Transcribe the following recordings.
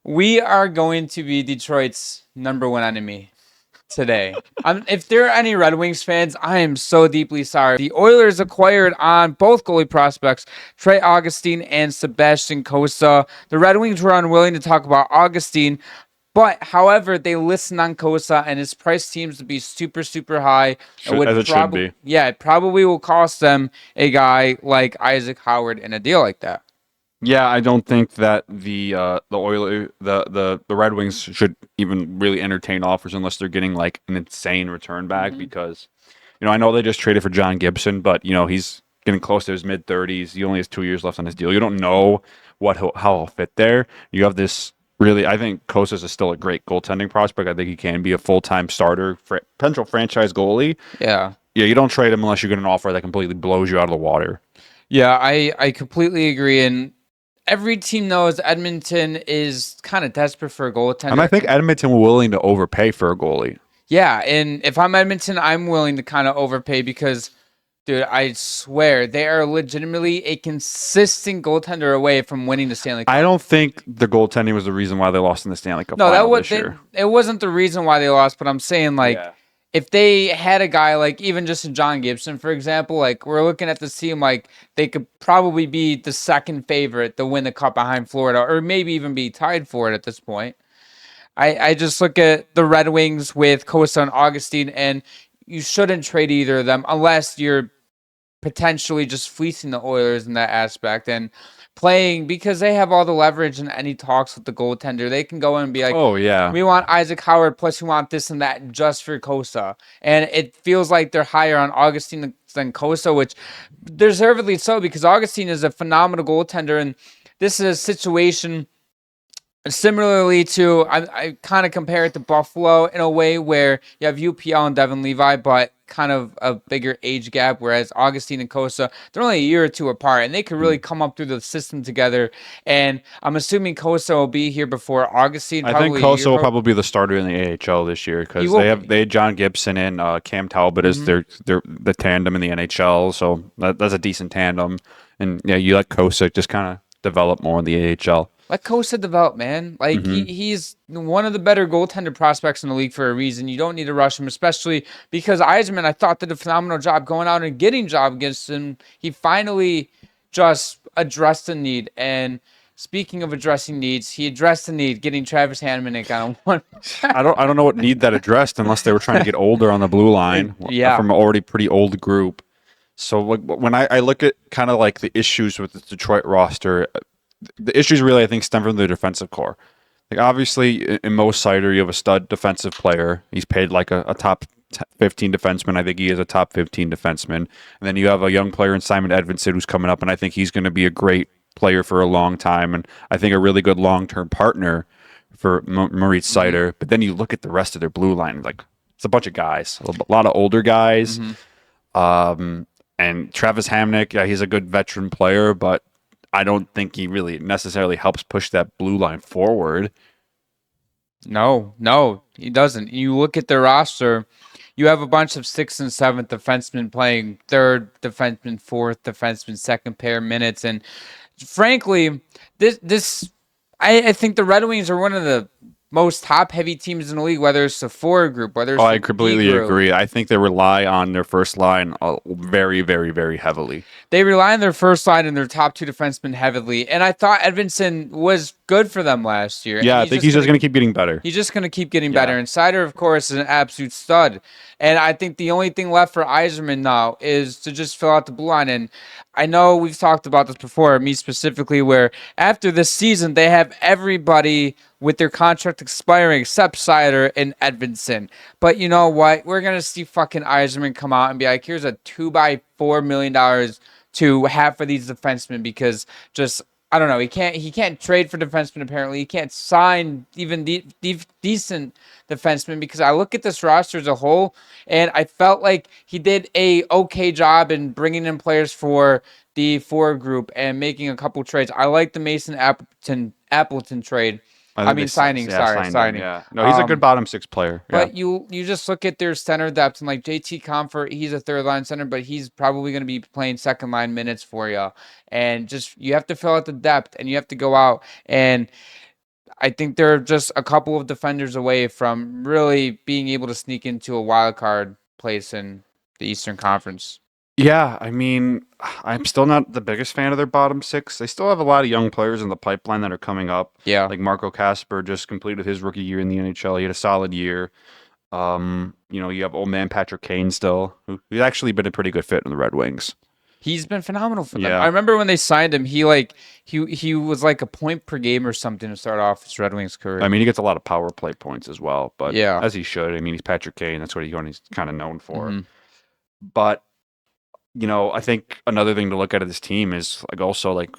We are going to be Detroit's number one enemy today. If there are any Red Wings fans, I am so deeply sorry. The Oilers acquired on both goalie prospects, Trey Augustine and Sebastian Cossa. The Red Wings were unwilling to talk about Augustine, but however, they listened on Cossa, and his price seems to be super, super high. As it should be. Yeah, it probably will cost them a guy like Isaac Howard in a deal like that. Yeah, I don't think that the Red Wings should even really entertain offers unless they're getting like an insane return back because I know they just traded for John Gibson, but he's getting close to his mid-30s. He only has 2 years left on his deal. You don't know how he'll fit there. You have this really. I think Kostas is still a great goaltending prospect. I think he can be a full-time starter, potential franchise goalie. Yeah. Yeah, you don't trade him unless you get an offer that completely blows you out of the water. Yeah, I completely agree. And every team knows Edmonton is kind of desperate for a goaltender. And I think Edmonton were willing to overpay for a goalie. Yeah, and if I'm Edmonton, I'm willing to kind of overpay because, dude, I swear they are legitimately a consistent goaltender away from winning the Stanley Cup. I don't think the goaltending was the reason why they lost in the Stanley Cup. No, final this year. It wasn't the reason why they lost, but I'm saying if they had a guy like even just a John Gibson, for example, like we're looking at this team like they could probably be the second favorite to win the cup behind Florida, or maybe even be tied for it at this point. I just look at the Red Wings with Cossa and Augustine, and you shouldn't trade either of them unless you're potentially just fleecing the Oilers in that aspect and playing because they have all the leverage in any talks with the goaltender. They can go in and be like, "Oh yeah, we want Isaac Howard, plus we want this and that just for Cossa." And it feels like they're higher on Augustine than Cossa, which deservedly so because Augustine is a phenomenal goaltender, and this is a situation. Similarly to, I kind of compare it to Buffalo in a way where you have UPL and Devin Levi, but kind of a bigger age gap, whereas Augustine and Cossa, they're only a year or two apart, and they could really come up through the system together. And I'm assuming Cossa will be here before Augustine. I think Cossa will probably be the starter in the AHL this year because they had John Gibson and Cam Talbot as they're the tandem in the NHL, so that's a decent tandem. And yeah, you let Cossa just kind of develop more in the AHL. Let Cossa develop, man. Like he's one of the better goaltender prospects in the league for a reason. You don't need to rush him, especially because Yzerman, I thought, did a phenomenal job going out and getting job against him. He finally just addressed the need. And speaking of addressing needs, he addressed the need, getting Travis Hamonic on one. I don't know what need that addressed unless they were trying to get older on the blue line. Yeah, from an already pretty old group. So when I look at kind of like the issues with the Detroit roster. The issues really, I think, stem from the defensive core. Like obviously, in Mo Seider, you have a stud defensive player. He's paid like a top 15 defenseman. I think he is a top 15 defenseman. And then you have a young player in Simon Edvinsson who's coming up, and I think he's going to be a great player for a long time, and I think a really good long-term partner for Moritz Seider. But then you look at the rest of their blue line, like it's a bunch of guys, a lot of older guys. And Travis Hamonic, yeah, he's a good veteran player, but I don't think he really necessarily helps push that blue line forward. No, he doesn't. You look at their roster, you have a bunch of 6th and 7th defensemen playing 3rd defenseman, 4th defenseman, second pair minutes. And frankly, I think the Red Wings are one of the most top-heavy teams in the league, whether it's the forward group, whether it's I completely agree. I think they rely on their first line very, very, very heavily. They rely on their first line and their top 2 defensemen heavily, and I thought Edvinsson was good for them last year. Yeah, I think he's just going to keep getting better. He's just going to keep getting better, and Seider, of course, is an absolute stud. And I think the only thing left for Yzerman now is to just fill out the blue line. And I know we've talked about this before, me specifically, where after this season, they have everybody with their contract expiring except Seider and Edvinsson. But you know what? We're going to see fucking Yzerman come out and be like, here's a $2 million to have for these defensemen because just I don't know. He can't trade for defensemen. Apparently, he can't sign even decent defensemen because I look at this roster as a whole, and I felt like he did a okay job in bringing in players for the forward group and making a couple trades. I like the Mason Appleton trade. Signing. Yeah. No, he's a good bottom 6 player. Yeah. But you just look at their center depth and like JT Comfort, he's a 3rd line center, but he's probably going to be playing 2nd line minutes for you. And just you have to fill out the depth and you have to go out and I think they're just a couple of defenders away from really being able to sneak into a wild card place in the Eastern Conference. Yeah, I mean, I'm still not the biggest fan of their bottom six. They still have a lot of young players in the pipeline that are coming up. Yeah. Like Marco Casper just completed his rookie year in the NHL. He had a solid year. You have old man Patrick Kane still, who's actually been a pretty good fit in the Red Wings. He's been phenomenal for them. I Yeah. remember when they signed him, he was like a point per game or something to start off his Red Wings career. I mean, he gets a lot of power play points as well, but Yeah. as he should. I mean, he's Patrick Kane. That's what he's kind of known for. Mhm. But, I think another thing to look at this team is like also like,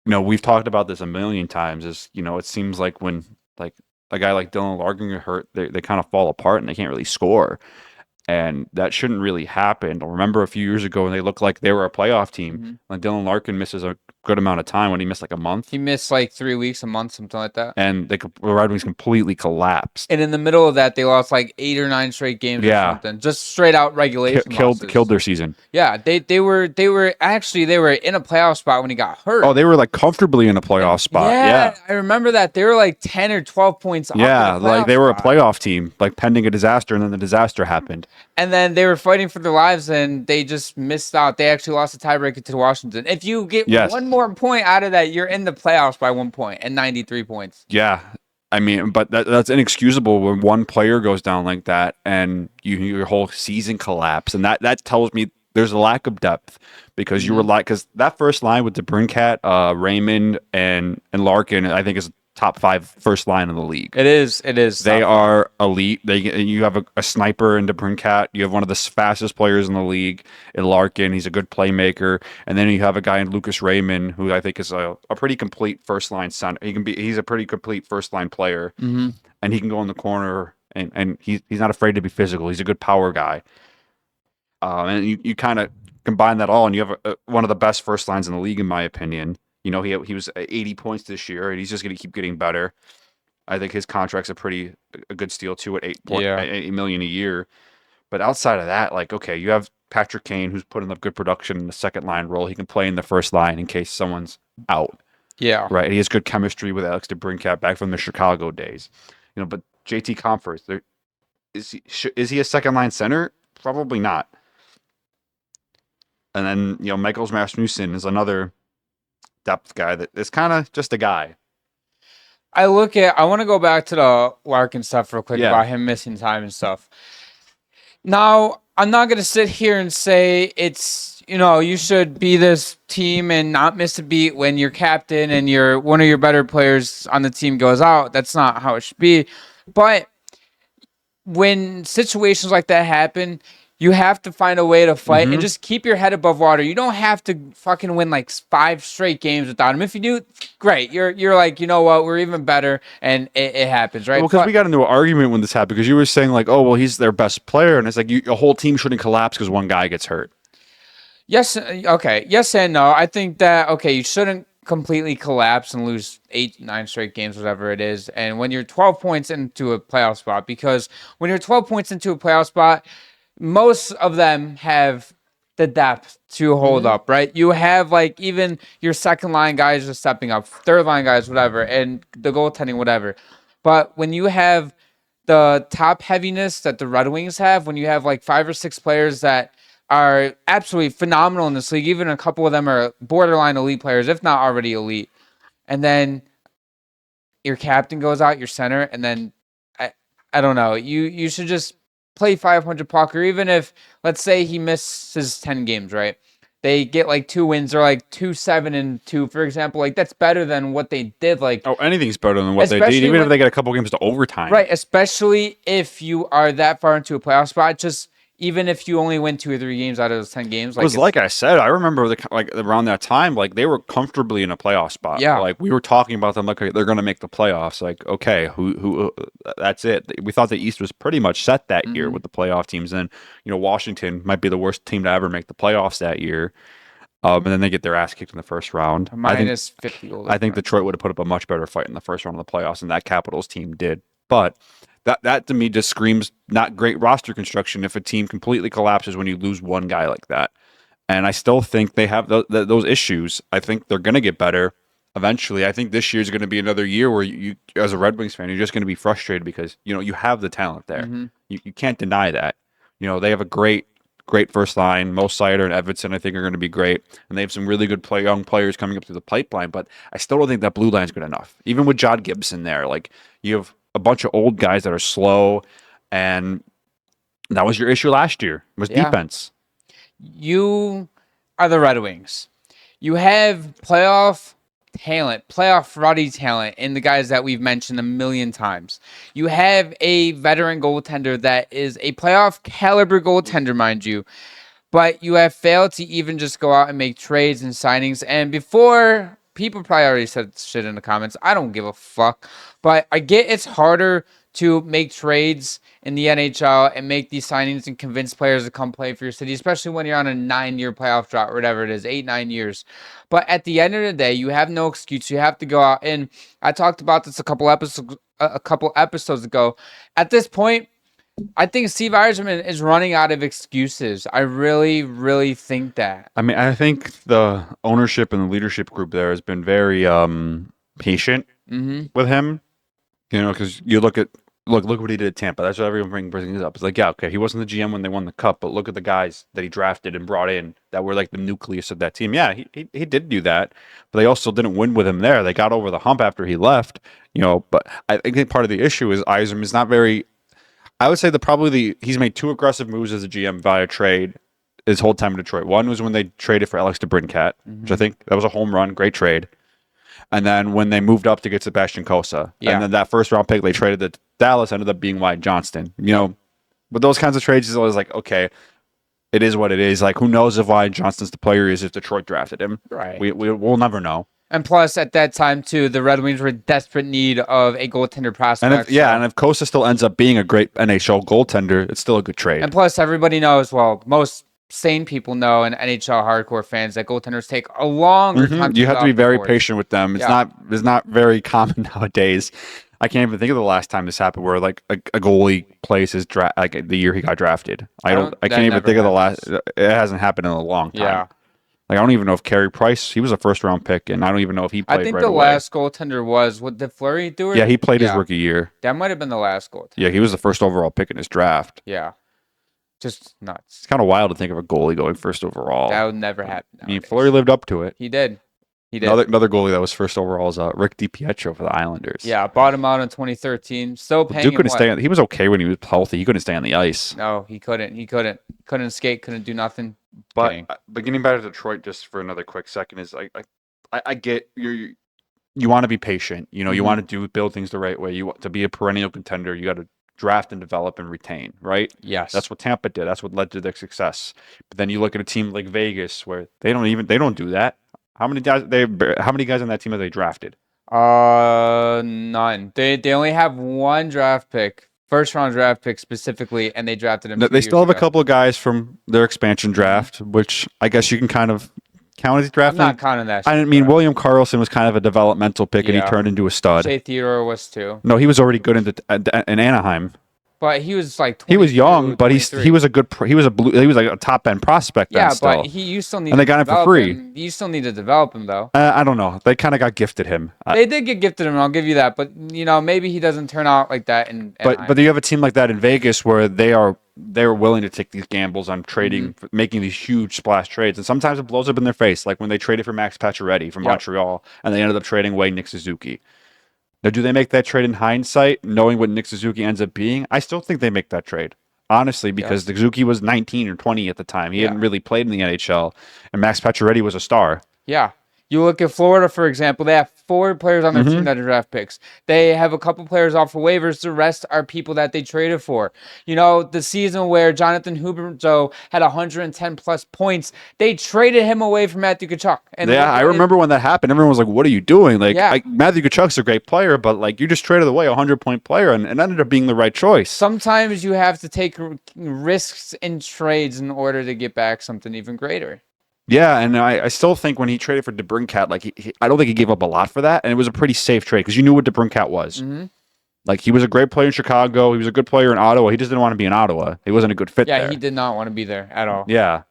we've talked about this a million times is, it seems like when like a guy like Dylan Larkin get hurt, they kind of fall apart and they can't really score. And that shouldn't really happen. I remember a few years ago when they looked like they were a playoff team. Mhm. When Dylan Larkin misses a good amount of time, when he missed like a month, He missed like 3 weeks, a month, something like that. and the Red Wings completely collapsed. And in the middle of that, they lost like 8 or 9 straight games or something. Just straight out regulation losses. Killed their season. Yeah, they were in a playoff spot when he got hurt. Oh, they were like comfortably in a playoff spot. Yeah. I remember that. They were like 10 or 12 points up. Yeah, in the like they playoff were a spot. playoff team, like pending a disaster, and then the disaster happened. And then they were fighting for their lives, and they just missed out. They actually lost a tiebreaker to Washington. If you get one more point out of that, you're in the playoffs by 1 point and 93 points. Yeah. I mean, but that's inexcusable when one player goes down like that and your whole season collapse. And that tells me there's a lack of depth because you were like, because that first line with DeBrincat, Raymond, and Larkin, I think is top 5 first line in the league. It is. They are elite. You have a sniper in DeBrincat. You have one of the fastest players in the league in Larkin. He's a good playmaker. And then you have a guy in Lucas Raymond, who I think is a pretty complete first line center. He's a pretty complete first line player, and he can go in the corner. And he's not afraid to be physical. He's a good power guy. And you kind of combine that all, and you have one of the best first lines in the league, in my opinion. He was at 80 points this year, and he's just going to keep getting better. I think his contract's a good steal too at $8 million a year. But outside of that, like, okay, you have Patrick Kane, who's putting up good production in the second line role. He can play in the first line in case someone's out. Yeah, right. He has good chemistry with Alex DeBrincat back from the Chicago days. But JT Compher's, is he a second line center? Probably not. And then Michael Rasmussen is another depth guy that is kind of just a guy. I want to go back to the Larkin stuff real quick about him missing time and stuff. Now, I'm not going to sit here and say it's, you should be this team and not miss a beat when your captain and one of your better players on the team goes out. That's not how it should be. But when situations like that happen, you have to find a way to fight and just keep your head above water. You don't have to fucking win like 5 straight games without him. If you do, great. You're like, you know what? We're even better, and it happens, right? Well, because we got into an argument when this happened because you were saying like, oh, well, he's their best player, and it's like your whole team shouldn't collapse because one guy gets hurt. Yes. Okay. Yes and no. I think that you shouldn't completely collapse and lose 8, 9 straight games, whatever it is. And when you're 12 points into a playoff spot, because when you're 12 points into a playoff spot, most of them have the depth to hold up, right? You have like even your second line guys are stepping up, third line guys, whatever, and the goaltending, whatever. But when you have the top heaviness that the Red Wings have, when you have like 5 or 6 players that are absolutely phenomenal in this league, even a couple of them are borderline elite players, if not already elite, and then your captain goes out, your center, and then I don't know, you should just play 500 puck, or even if, let's say he misses 10 games, right? They get like 2 wins, or like 2-7-2, for example. Like that's better than what they did. Like, oh, anything's better than what they did, even if they get a couple games to overtime. Right, especially if you are that far into a playoff spot. Just even if you only win 2 or 3 games out of those 10 games, like I said, I remember around that time, like they were comfortably in a playoff spot. Yeah, like we were talking about them, like they're going to make the playoffs. Like, okay, who? That's it. We thought the East was pretty much set that year with the playoff teams. And Washington might be the worst team to ever make the playoffs that year. And then they get their ass kicked in the first round. Minus 50 goals. I think Detroit would have put up a much better fight in the first round of the playoffs, and that Capitals team did. But that to me just screams not great roster construction if a team completely collapses when you lose one guy like that. And I still think they have those issues. I think they're going to get better. eventually. I think this year is going to be another year where you, as a Red Wings fan, you're just going to be frustrated because you have the talent there. Mhm. You can't deny that. They have a great first line. Mo Seider and Edvinsson, I think, are going to be great, and they have some really good young players coming up through the pipeline. But I still don't think that blue line is good enough. Even with John Gibson there, like you have a bunch of old guys that are slow, and that was your issue last year was Yeah. defense. You are the Red Wings. You have playoff talent, playoff ready talent in the guys that we've mentioned a million times. You have a veteran goaltender that is a playoff caliber goaltender, mind you, but you have failed to even just go out and make trades and signings. And before, people probably already said shit in the comments. I don't give a fuck. But I get it's harder to make trades in the NHL and make these signings and convince players to come play for your city, especially when you're on a 9-year playoff drought or whatever it is, 8-9 years. But at the end of the day, you have no excuse. You have to go out, and I talked about this a couple episodes ago. At this point, I think Steve Yzerman is running out of excuses. I really, really think that. I mean, I think the ownership and the leadership group there has been very patient with him. Because you look what he did at Tampa. That's what everyone brings up. It's like, yeah, okay, he wasn't the GM when they won the cup, but look at the guys that he drafted and brought in that were like the nucleus of that team. Yeah, he did do that, but they also didn't win with him there. They got over the hump after he left. But I think part of the issue is Yzerman is not very. I would say he's made 2 aggressive moves as a GM via trade his whole time in Detroit. One was when they traded for Alex DeBrincat, which I think that was a home run, great trade. And then when they moved up to get Sebastian Cossa, and then that first round pick they traded to Dallas ended up being Wyatt Johnston. But those kinds of trades is always like, okay, it is what it is. Like, who knows if Wyatt Johnston's the player he is if Detroit drafted him? Right. We'll never know. And plus, at that time too, the Red Wings were in desperate need of a goaltender prospect. And if Cossa still ends up being a great NHL goaltender, it's still a good trade. And plus, everybody knows, most sane people know, and NHL hardcore fans, that goaltenders take a longer time. You have to be very patient with them. It's not very common nowadays. I can't even think of the last time this happened where like a goalie plays his draft like the year he got drafted. I can't even think of the last. It hasn't happened in a long time. Yeah. Like I don't even know if Carey Price, he was a first round pick, and I don't even know if he played. I think right the away. last goaltender was did Fleury do it? Yeah, he played his rookie year. That might have been the last goaltender. Yeah, he was the first overall pick in his draft. Yeah. Just nuts. It's kind of wild to think of a goalie going first overall. That would never happen nowadays. I mean, Fleury lived up to it. He did. Another goalie that was first overall is Rick DiPietro for the Islanders. Yeah, bought him out in 2013. Still paying Dude couldn't stay. He was okay when he was healthy. He couldn't stay on the ice. No, he couldn't. Couldn't skate. Couldn't do nothing. But getting back to Detroit just for another quick second is I get you want to be patient. You want to build things the right way. You want to be a perennial contender. You got to draft and develop and retain, right? Yes. That's what Tampa did. That's what led to their success. But then you look at a team like Vegas where they don't do that. How many guys on that team have they drafted? None. They only have one draft pick, first round draft pick specifically, and they drafted him. They still have a couple of guys from their expansion draft, which I guess you can kind of count as drafting. I'm not counting that. I mean, William Karlsson was kind of a developmental pick, and he turned into a stud. Shea Theodore was too. No, he was already good in Anaheim. But he was like he was young, but he was like a top end prospect. Yeah, then still. but you still need. And they got him for free. You still need to develop him though. I don't know. They kind of got gifted him. They did get gifted him. I'll give you that. But maybe he doesn't turn out like that. But you have a team like that in Vegas where they're willing to take these gambles on trading, making these huge splash trades, and sometimes it blows up in their face. Like when they traded for Max Pacioretty from Montreal, and they ended up trading away Nick Suzuki. Now, do they make that trade in hindsight, knowing what Nick Suzuki ends up being? I still think they make that trade, honestly, because Suzuki was 19 or 20 at the time. He hadn't really played in the NHL, and Max Pacioretty was a star. Yeah. You look at Florida, for example, they have 4 players on their team that are draft picks. They have a couple players off of waivers. The rest are people that they traded for. The season where Jonathan Huberdeau had 110-plus points, they traded him away from Matthew Tkachuk. And I remember when that happened. Everyone was like, what are you doing? Matthew Tkachuk's a great player, but you just traded away a 100-point player, and it ended up being the right choice. Sometimes you have to take risks in trades in order to get back something even greater. Yeah, and I still think when he traded for DeBrincat, I don't think he gave up a lot for that, and it was a pretty safe trade because you knew what DeBrincat was. He was a great player in Chicago. He was a good player in Ottawa. He just didn't want to be in Ottawa. He wasn't a good fit there. Yeah, he did not want to be there at all. Yeah,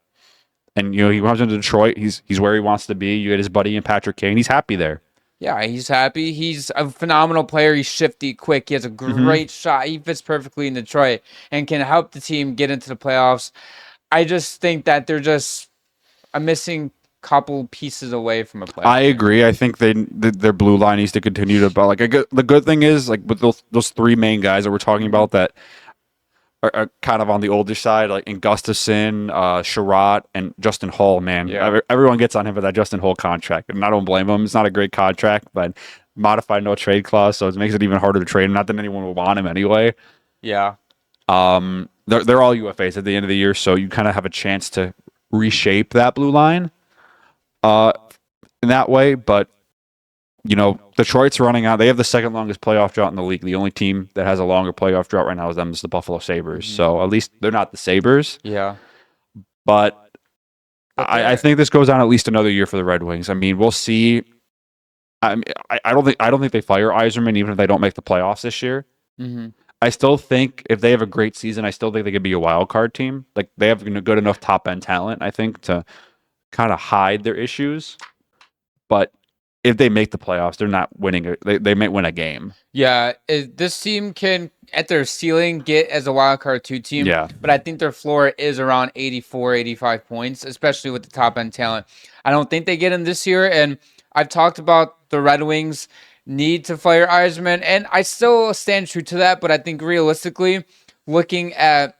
and he comes into Detroit. He's where he wants to be. You get his buddy in Patrick Kane. He's happy there. Yeah, he's happy. He's a phenomenal player. He's shifty, quick. He has a great shot. He fits perfectly in Detroit and can help the team get into the playoffs. I just think that they're just a missing couple pieces away from a playoff I team. agree. I think their blue line needs to continue to, but like the good thing is like with those three main guys that we're talking about that are kind of on the older side, like in Gustafson, Sherratt, and Justin Hall. Man, Yeah. everyone gets on him for that Justin Hall contract, and I don't blame him. It's not a great contract, but modified no trade clause, so it makes it even harder to trade him. Not that anyone will want him anyway. Yeah. They're all UFAs at the end of the year, so you kind of have a chance to reshape that blue line in that way. But Detroit's running out. They have the second longest playoff drought in the league. The only team that has a longer playoff drought right now is them. It's the Buffalo Sabres. So at least they're not the Sabres. Yeah. But I think this goes on at least another year for the Red Wings. I mean, we'll see. I don't think they fire Yzerman even if they don't make the playoffs this year. Mm-hmm. I still think if they have a great season, I still think they could be a wild card team. Like they have good enough top end talent, I think, to kind of hide their issues. But if they make the playoffs, they're not winning. They might win a game. Yeah, this team can, at their ceiling, get as a wild card 2 team. Yeah. But I think their floor is around 84, 85 points, especially with the top end talent. I don't think they get in this year. And I've talked about the Red Wings need to fire Yzerman, and I still stand true to that. But I think realistically, looking at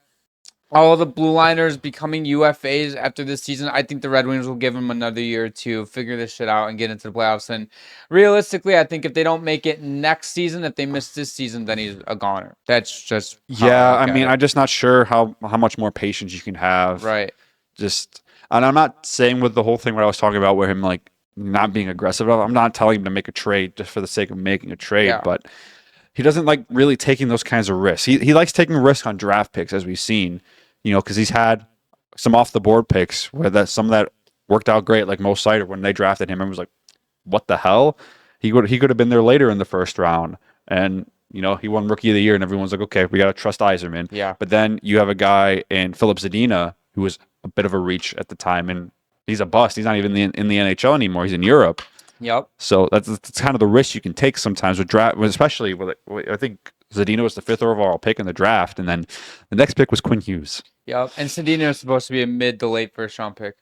all the blue liners becoming UFAs after this season, I think the Red Wings will give them another year to figure this shit out and get into the playoffs. And realistically, I think if they don't make it next season, if they miss this season, then he's a goner. That's just I'm just not sure how much more patience you can have. right. And I'm not saying with the whole thing what I was talking about where him like not being aggressive. I'm not telling him to make a trade just for the sake of making a trade, but he doesn't like really taking those kinds of risks. He likes taking risks on draft picks, as we've seen, because he's had some off the board picks where some of that worked out great, like Mo Sider when they drafted him. Everyone was like, "What the hell?" He could have been there later in the first round, and he won Rookie of the Year, and everyone's like, "Okay, we got to trust Yzerman." Yeah. But then you have a guy in Philip Zadina who was a bit of a reach at the time, and he's a bust. He's not even in the NHL anymore. He's in Europe. Yep. So that's kind of the risk you can take sometimes with draft, especially with I think Zadina was the 5th overall pick in the draft, and then the next pick was Quinn Hughes. Yep. And Sedina is supposed to be a mid to late first round pick.